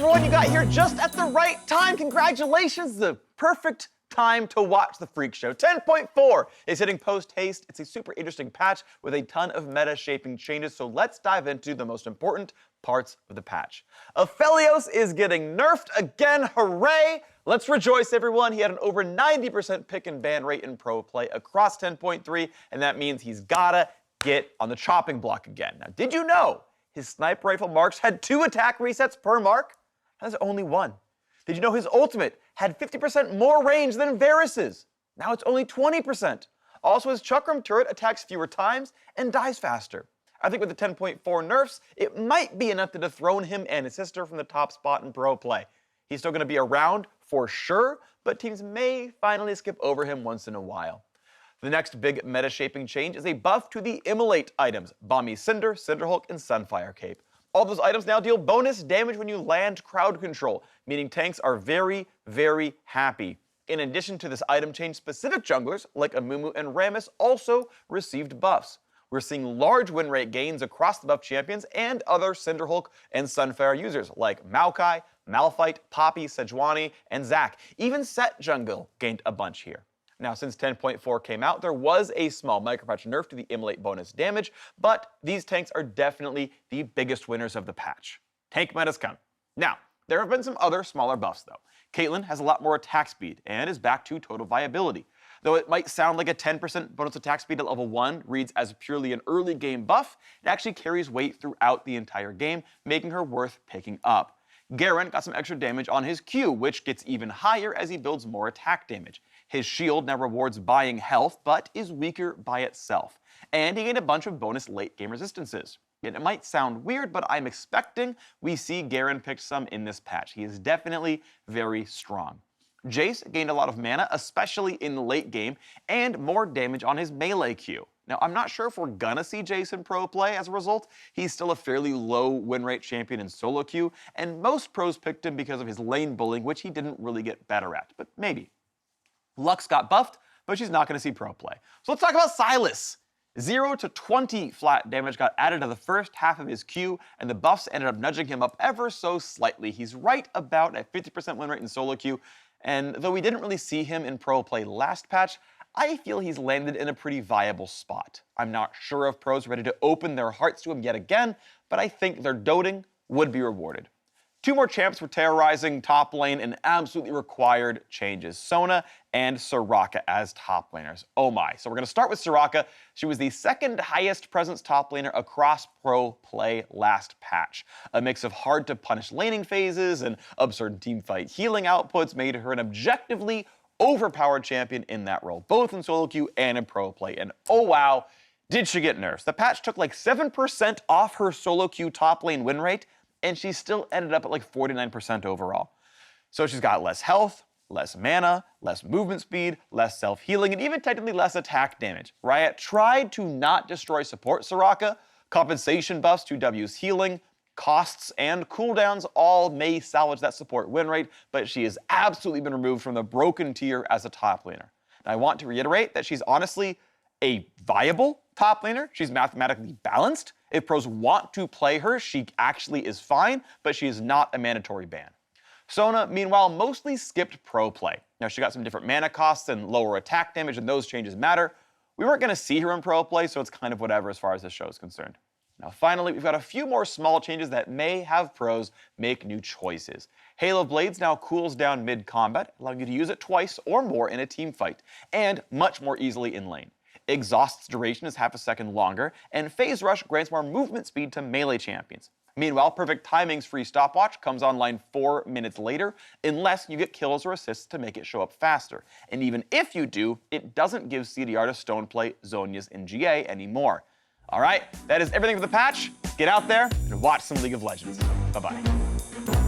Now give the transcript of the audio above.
everyone, you got here just at the right time. Congratulations, the perfect time to watch the Phreak Show. 10.4 is hitting post-haste. It's a super interesting patch with a ton of meta-shaping changes, so let's dive into the most important parts of the patch. Aphelios is getting nerfed again, hooray! Let's rejoice, everyone. He had an over 90% pick and ban rate in pro play across 10.3, and that means he's gotta get on the chopping block again. Now, did you know his sniper rifle marks had 2 attack resets per mark? That's only 1. Did you know his ultimate had 50% more range than Varus's? Now it's only 20%. Also, his Chakram turret attacks fewer times and dies faster. I think with the 10.4 nerfs, it might be enough to dethrone him and his sister from the top spot in pro play. He's still going to be around for sure, but teams may finally skip over him once in a while. The next big meta-shaping change is a buff to the Immolate items, Bomby Cinder, Cinderhulk, and Sunfire Cape. All those items now deal bonus damage when you land crowd control, meaning tanks are very, very happy. In addition to this item change, specific junglers like Amumu and Rammus also received buffs. We're seeing large win rate gains across the buff champions and other Cinderhulk and Sunfire users like Maokai, Malphite, Poppy, Sejuani, and Zac. Even Set Jungle gained a bunch here. Now, since 10.4 came out, there was a small micropatch nerf to the Immolate bonus damage, but these tanks are definitely the biggest winners of the patch. Tank meta's come. Now, there have been some other smaller buffs, though. Caitlyn has a lot more attack speed and is back to total viability. Though it might sound like a 10% bonus attack speed at level 1 reads as purely an early game buff, it actually carries weight throughout the entire game, making her worth picking up. Garen got some extra damage on his Q, which gets even higher as he builds more attack damage. His shield now rewards buying health, but is weaker by itself. And he gained a bunch of bonus late game resistances. And it might sound weird, but I'm expecting we see Garen pick some in this patch. He is definitely very strong. Jace gained a lot of mana, especially in the late game, and more damage on his melee Q. Now, I'm not sure if we're gonna see Jace in pro play as a result. He's still a fairly low win rate champion in solo queue, and most pros picked him because of his lane bullying, which he didn't really get better at, but maybe. Lux got buffed, but she's not gonna see pro play. So let's talk about Sylas. 0 to 20 flat damage got added to the first half of his Q, and the buffs ended up nudging him up ever so slightly. He's right about at 50% win rate in solo queue, and though we didn't really see him in pro play last patch, I feel he's landed in a pretty viable spot. I'm not sure if pros are ready to open their hearts to him yet again, but I think their doting would be rewarded. 2 more champs were terrorizing top lane and absolutely required changes. Sona and Soraka as top laners. Oh my. So we're going to start with Soraka. She was the second highest presence top laner across pro play last patch. A mix of hard to punish laning phases and absurd teamfight healing outputs made her an objectively overpowered champion in that role, both in solo queue and in pro play. And oh wow, did she get nerfs. The patch took like 7% off her solo queue top lane win rate, and she still ended up at like 49% overall. So she's got less health, less mana, less movement speed, less self-healing, and even technically less attack damage. Riot tried to not destroy support Soraka. Compensation buffs to W's healing, costs, and cooldowns all may salvage that support win rate, but she has absolutely been removed from the broken tier as a top laner. And I want to reiterate that she's honestly a viable top laner. She's mathematically balanced. If pros want to play her, she actually is fine, but she is not a mandatory ban. Sona, meanwhile, mostly skipped pro play. Now, she got some different mana costs and lower attack damage, and those changes matter. We weren't going to see her in pro play, so it's kind of whatever as far as this show is concerned. Now, finally, we've got a few more small changes that may have pros make new choices. Hail of Blades now cools down mid-combat, allowing you to use it twice or more in a team fight, and much more easily in lane. Exhaust's duration is half a second longer, and Phase Rush grants more movement speed to melee champions. Meanwhile, Perfect Timing's free stopwatch comes online 4 minutes later, unless you get kills or assists to make it show up faster. And even if you do, it doesn't give CDR to stoneplay Zhonya's in GA anymore. Alright, that is everything for the patch. Get out there and watch some League of Legends. Bye-bye.